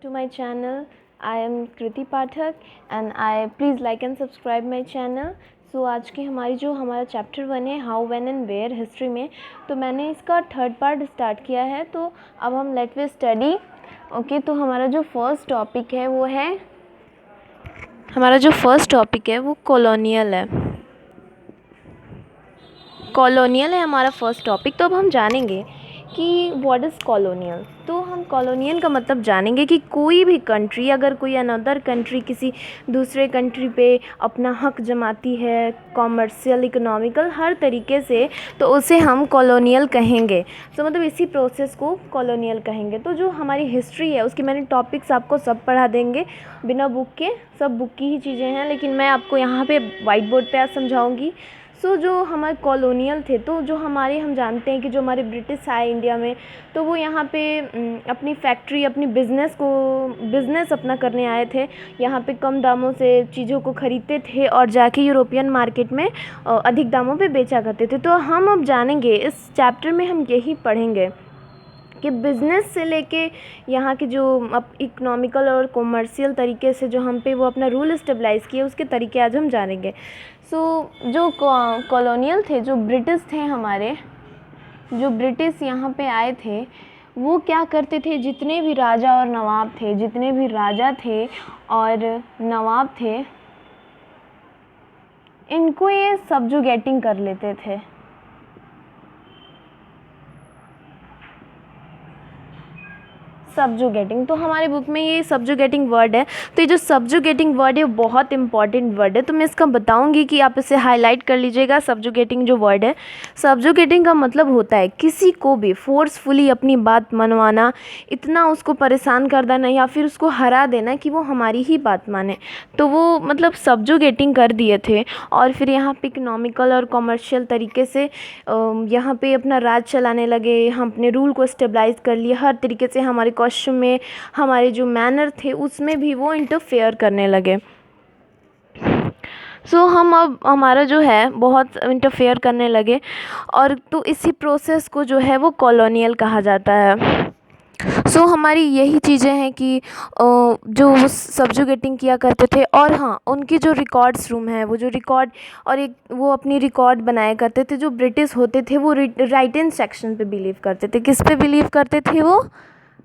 To my channel. I am Kriti Pathak and I please like and subscribe my channel. So आज की हमारा chapter 1 है how when and where history में। तो मैंने इसका थर्ड पार्ट स्टार्ट किया है, तो अब हम लेट वी स्टडी। ओके, तो हमारा जो फर्स्ट टॉपिक है वो कॉलोनियल है। कॉलोनियल है हमारा फर्स्ट टॉपिक। तो अब हम जानेंगे कि व्हाट इज़ कॉलोनियल। तो हम कॉलोनियल का मतलब जानेंगे कि कोई भी कंट्री, अगर कोई अनदर कंट्री किसी दूसरे कंट्री पे अपना हक जमाती है, कॉमर्शियल, इकोनॉमिकल, हर तरीके से, तो उसे हम कॉलोनियल कहेंगे। तो मतलब इसी प्रोसेस को कॉलोनियल कहेंगे। तो जो हमारी हिस्ट्री है उसकी मैंने टॉपिक्स आपको सब पढ़ा देंगे बिना बुक के, सब बुक की ही चीज़ें हैं, लेकिन मैं आपको यहाँ पे वाइट बोर्ड पे आज समझाऊँगी। जो हमारे कॉलोनियल थे, तो जो हम जानते हैं कि जो हमारे ब्रिटिश आए इंडिया में, तो वो यहाँ पे अपनी फैक्ट्री, अपनी बिज़नेस अपना करने आए थे। यहाँ पे कम दामों से चीज़ों को ख़रीदते थे और जाके यूरोपियन मार्केट में अधिक दामों पे बेचा करते थे। तो हम अब जानेंगे, इस चैप्टर में हम यही पढ़ेंगे कि बिज़नेस से लेके यहाँ के जो अब इकोनॉमिकल और कॉमर्शियल तरीके से जो हम पे वो अपना रूल स्टेबलाइज़ किए, उसके तरीके आज हम जानेंगे। जो कॉलोनियल थे, जो ब्रिटिश थे हमारे, जो ब्रिटिश यहाँ पे आए थे, वो क्या करते थे, जितने भी राजा और नवाब थे, जितने भी राजा थे और नवाब थे, इनको ये सब्जुगेटिंग कर लेते थे। सब्जुगेटिंग, तो हमारे बुक में ये सब्जुगेटिंग वर्ड है। तो ये जो सब्जुगेटिंग वर्ड है वो बहुत इंपॉर्टेंट वर्ड है, तो मैं इसका बताऊंगी कि आप इसे हाईलाइट कर लीजिएगा। सब्जुगेटिंग जो वर्ड है, सब्जुगेटिंग का मतलब होता है किसी को भी फोर्सफुली अपनी बात मनवाना, इतना उसको परेशान कर देना या फिर उसको हरा देना कि वो हमारी ही बात माने। तो वो मतलब सब्जुगेटिंग कर दिए थे और फिर यहाँ पे इकोनॉमिकल और कॉमर्शियल तरीके से यहाँ पे अपना राज चलाने लगे। हम अपने रूल को स्टेबलाइज कर लिए, हर तरीके से हमारे कॉस्ट्यूम में, हमारे जो मैनर थे उसमें भी वो इंटरफेयर करने लगे। हम अब हमारा जो है बहुत इंटरफेयर करने लगे, और तो इसी प्रोसेस को जो है वो कॉलोनियल कहा जाता है। हमारी यही चीज़ें हैं कि जो वो सब्जुगेटिंग किया करते थे, और हाँ, उनकी जो रिकॉर्ड्स रूम है, वो जो रिकॉर्ड और एक वो अपनी रिकॉर्ड बनाया करते थे। जो ब्रिटिश होते थे वो राइटिंग सेक्शन पे बिलीव करते थे। किस पे बिलीव करते थे? वो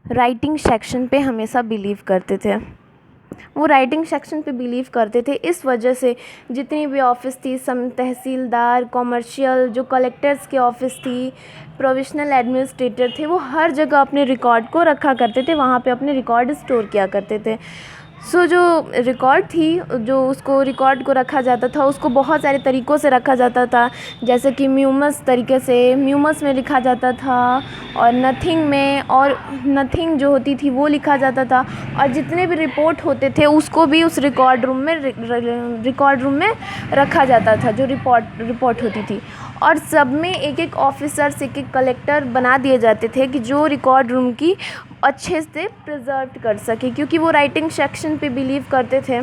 राइटिंग सेक्शन पे हमेशा बिलीव करते थे। वो राइटिंग सेक्शन पे बिलीव करते थे। इस वजह से जितनी भी ऑफिस थी, सम तहसीलदार, कॉमर्शियल, जो कलेक्टर्स की ऑफिस थी, प्रोविजनल एडमिनिस्ट्रेटर थे, वो हर जगह अपने रिकॉर्ड को रखा करते थे, वहाँ पे अपने रिकॉर्ड स्टोर किया करते थे। जो रिकॉर्ड थी, जो उसको रिकॉर्ड को रखा जाता था, उसको बहुत सारे तरीक़ों से रखा जाता था। जैसे कि म्यूमस तरीके से, म्यूमस में लिखा जाता था, और नथिंग में, और नथिंग जो होती थी वो लिखा जाता था। और जितने भी रिपोर्ट होते थे उसको भी उस रिकॉर्ड रूम में रखा जाता था, जो रिपोर्ट होती थी। और सब में एक एक ऑफिसर्स, एक एक कलेक्टर बना दिए जाते थे कि जो रिकॉर्ड रूम की अच्छे से प्रिजर्व कर सके, क्योंकि वो राइटिंग सेक्शन पे बिलीव करते थे।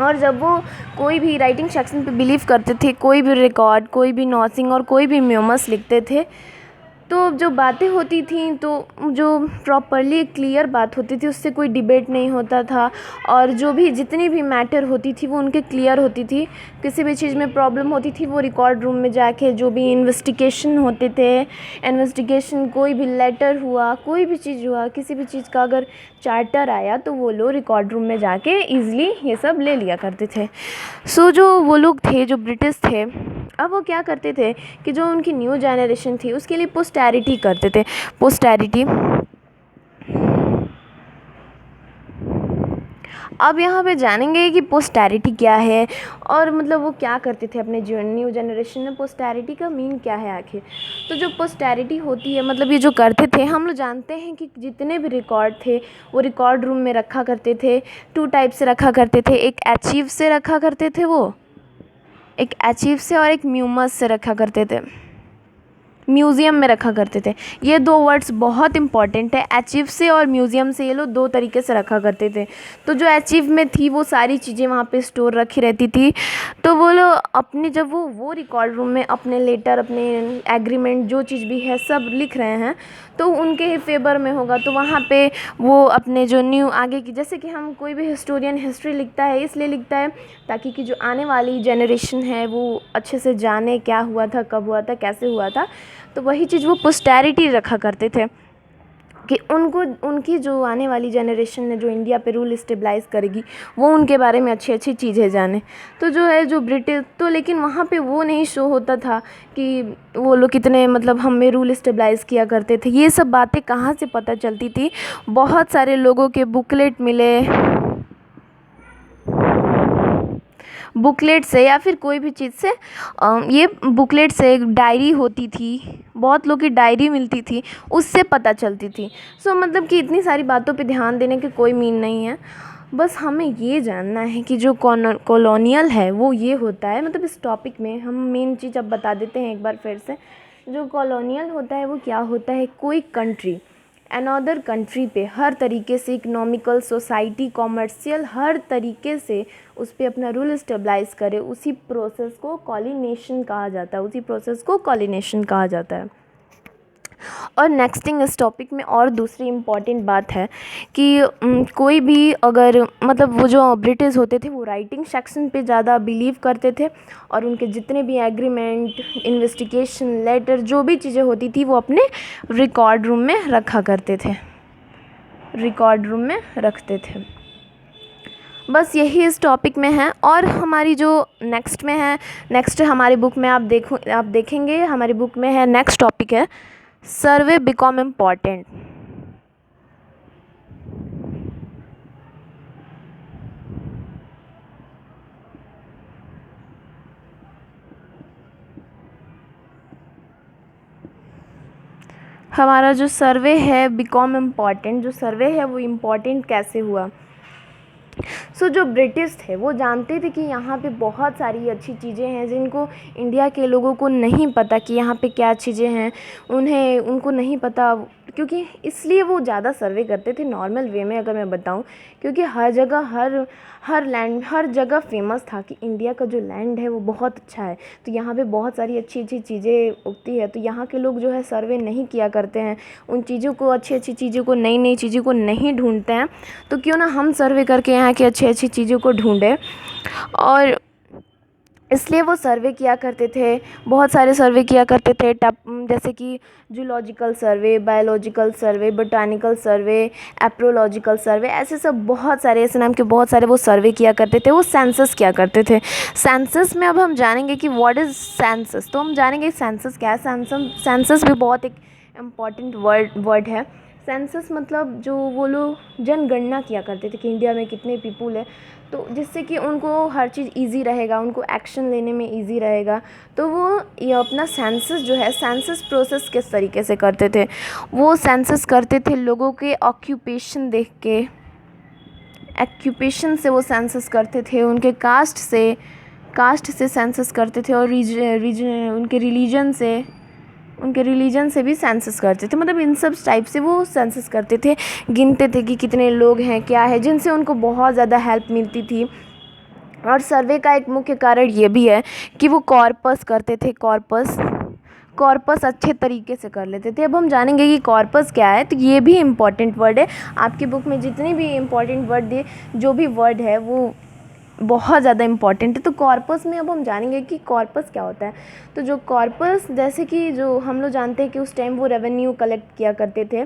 और जब वो कोई भी राइटिंग सेक्शन पे बिलीव करते थे, कोई भी रिकॉर्ड, कोई भी नॉसिंग और कोई भी म्यूमस लिखते थे, तो जो बातें होती थी, तो जो प्रॉपरली क्लियर बात होती थी, उससे कोई डिबेट नहीं होता था। और जो भी जितनी भी मैटर होती थी वो उनके क्लियर होती थी। किसी भी चीज़ में प्रॉब्लम होती थी, वो रिकॉर्ड रूम में जाके जो भी इन्वेस्टिगेशन होते थे, कोई भी लेटर हुआ, कोई भी चीज़ हुआ, किसी भी चीज़ का अगर चार्टर आया, तो वो लोग रिकॉर्ड रूम में जाके ईज़िली ये सब ले लिया करते थे। जो वो लोग थे, जो ब्रिटिश थे, अब वो क्या करते थे कि जो उनकी न्यू जनरेशन थी उसके लिए पोस्टैरिटी करते थे। पोस्टैरिटी, अब यहाँ पे जानेंगे कि पोस्टैरिटी क्या है, और मतलब वो क्या करते थे अपने न्यू जनरेशन में। पोस्टैरिटी का मीन क्या है आखिर? तो जो पोस्टैरिटी होती है, मतलब ये जो करते थे, हम लोग जानते हैं कि जितने भी रिकॉर्ड थे वो रिकॉर्ड रूम में रखा करते थे। 2 टाइप से रखा करते थे, एक आर्चीव से रखा करते थे, वो एक आर्चीव से, और एक म्यूमस से रखा करते थे, म्यूज़ियम में रखा करते थे। ये 2 वर्ड्स बहुत इंपॉर्टेंट है, आर्चीव से और म्यूज़ियम से। ये लोग 2 तरीके से रखा करते थे। तो जो आर्चीव में थी वो सारी चीज़ें वहाँ पे स्टोर रखी रहती थी। तो वो लोग अपने जब वो रिकॉर्ड रूम में अपने लेटर, अपने एग्रीमेंट, जो चीज़ भी है सब लिख रहे हैं, तो उनके ही फेवर में होगा। तो वहाँ पे वो अपने जो न्यू आगे की, जैसे कि हम कोई भी हिस्टोरियन हिस्ट्री लिखता है इसलिए लिखता है ताकि कि जो आने वाली जनरेशन है वो अच्छे से जाने क्या हुआ था, कब हुआ था, कैसे हुआ था। तो वही चीज़ वो पोस्टेरिटी रखा करते थे कि उनको, उनकी जो आने वाली जनरेशन है जो इंडिया पे रूल स्टेबलाइज़ करेगी, वो उनके बारे में अच्छी अच्छी चीज़ें जाने। तो जो है जो ब्रिटिश, तो लेकिन वहाँ पे वो नहीं शो होता था कि वो लोग कितने मतलब हमें रूल स्टेबलाइज़ किया करते थे। ये सब बातें कहाँ से पता चलती थी? बहुत सारे लोगों के बुकलेट मिले, बुकलेट से या फिर कोई भी चीज़ से, ये बुकलेट से एक डायरी होती थी, बहुत लोग की डायरी मिलती थी, उससे पता चलती थी। सो मतलब कि इतनी सारी बातों पे ध्यान देने के कोई मीन नहीं है। बस हमें ये जानना है कि जो कॉलोनियल है वो ये होता है। मतलब इस टॉपिक में हम मेन चीज़ अब बता देते हैं एक बार फिर से। जो कॉलोनियल होता है वो क्या होता है? कोई कंट्री अनदर कंट्री पे हर तरीके से, इकोनॉमिकल, सोसाइटी, कॉमर्शियल, हर तरीके से उस पर अपना रूल स्टेबलाइज करे, उसी प्रोसेस को कॉलिनेशन कहा जाता है, उसी प्रोसेस को कॉलिनेशन कहा जाता है। और नेक्स्ट थिंग इस टॉपिक में और दूसरी इम्पॉर्टेंट बात है कि कोई भी अगर मतलब वो जो ब्रिटिश होते थे वो राइटिंग सेक्शन पे ज़्यादा बिलीव करते थे, और उनके जितने भी एग्रीमेंट, इन्वेस्टिगेशन लेटर, जो भी चीज़ें होती थी वो अपने रिकॉर्ड रूम में रखा करते थे, रिकॉर्ड रूम में रखते थे। बस यही इस टॉपिक में है। और हमारी जो नेक्स्ट में है, नेक्स्ट हमारी बुक में आप देखेंगे हमारी बुक में है, नेक्स्ट टॉपिक है सर्वे बिकम इम्पॉर्टेंट। हमारा जो सर्वे है बिकम इम्पॉर्टेंट, जो सर्वे है वो इम्पॉर्टेंट कैसे हुआ? जो ब्रिटिश थे वो जानते थे कि यहाँ पे बहुत सारी अच्छी चीज़ें हैं जिनको इंडिया के लोगों को नहीं पता कि यहाँ पे क्या चीज़ें हैं, उनको नहीं पता, क्योंकि इसलिए वो ज़्यादा सर्वे करते थे नॉर्मल वे में अगर मैं बताऊँ। क्योंकि हर जगह हर लैंड, हर जगह फेमस था कि इंडिया का जो लैंड है वो बहुत अच्छा है, तो यहाँ पे बहुत सारी अच्छी अच्छी चीज़ें उगती है। तो यहाँ के लोग जो है सर्वे नहीं किया करते हैं, उन चीज़ों को, अच्छी अच्छी चीज़ों को, नई नई चीज़ों को नहीं ढूंढते हैं। तो क्यों ना हम सर्वे करके यहाँ की अच्छी अच्छी चीज़ों को ढूंढें। और इसलिए वो सर्वे किया करते थे, बहुत सारे सर्वे किया करते थे, जैसे कि जूलॉजिकल सर्वे, बायोलॉजिकल सर्वे, बोटानिकल सर्वे, एप्रोलॉजिकल सर्वे, ऐसे सब बहुत सारे ऐसे नाम के बहुत सारे वो सर्वे किया करते थे। वो सेंसस किया करते थे। सेंसस में अब हम जानेंगे कि व्हाट इज़ सेंसस। तो हम जानेंगे सेंसस क्या है। सेंसस भी बहुत एक इम्पॉर्टेंट वर्ड है। सेंसस मतलब जो वो लोग जनगणना किया करते थे कि इंडिया में कितने पीपुल है, तो जिससे कि उनको हर चीज़ इजी रहेगा, उनको एक्शन लेने में इजी रहेगा। तो वो ये अपना सेंसस जो है, सेंसस प्रोसेस किस तरीके से करते थे? वो सेंसस करते थे लोगों के ऑक्यूपेशन देख के, ऑक्यूपेशन से वो सेंसस करते थे, उनके कास्ट से सेंसस करते थे, और उनके रिलीजन से भी सेंसस करते थे। मतलब इन सब टाइप से वो सेंसस करते थे, गिनते थे कि कितने लोग हैं, क्या है, जिनसे उनको बहुत ज़्यादा हेल्प मिलती थी। और सर्वे का एक मुख्य कारण ये भी है कि वो कॉर्पस करते थे, कॉर्पस अच्छे तरीके से कर लेते थे। अब हम जानेंगे कि कॉर्पस क्या है। तो ये भी इम्पॉर्टेंट वर्ड है। आपकी बुक में जितने भी इम्पॉर्टेंट वर्ड दिए, जो भी वर्ड है वो बहुत ज़्यादा इम्पॉर्टेंट है। तो कॉर्पस में अब हम जानेंगे कि कॉर्पस क्या होता है। तो जो कॉर्पस, जैसे कि जो हम लोग जानते हैं कि उस टाइम वो रेवेन्यू कलेक्ट किया करते थे,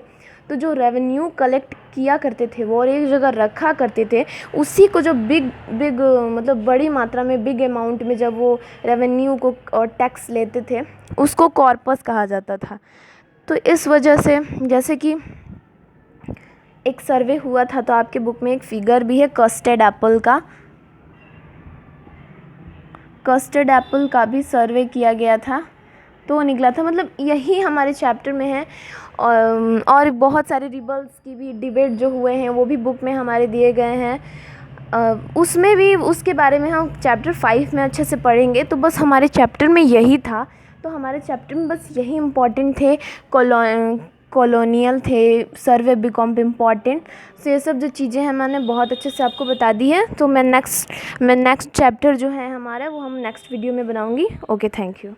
तो जो रेवेन्यू कलेक्ट किया करते थे वो और एक जगह रखा करते थे, उसी को जो बिग मतलब बड़ी मात्रा में, बिग अमाउंट में जब वो रेवेन्यू को और टैक्स लेते थे, उसको कॉर्पस कहा जाता था। तो इस वजह से, जैसे कि एक सर्वे हुआ था, तो आपके बुक में एक फिगर भी है कस्टर्ड एप्पल का भी सर्वे किया गया था, तो निकला था। मतलब यही हमारे चैप्टर में है। और बहुत सारे रिबल्स की भी डिबेट जो हुए हैं वो भी बुक में हमारे दिए गए हैं। उसमें भी, उसके बारे में हम चैप्टर 5 में अच्छे से पढ़ेंगे। तो बस हमारे चैप्टर में यही था। तो हमारे चैप्टर में बस यही इम्पॉर्टेंट थे, कॉलोनियल थे, सर्वे बिकम इम्पॉर्टेंट। सो ये सब जो चीज़ें हैं मैंने बहुत अच्छे से आपको बता दी है। तो मैं नेक्स्ट चैप्टर जो है हमारा, वो हम नेक्स्ट वीडियो में बनाऊंगी। Okay, thank you.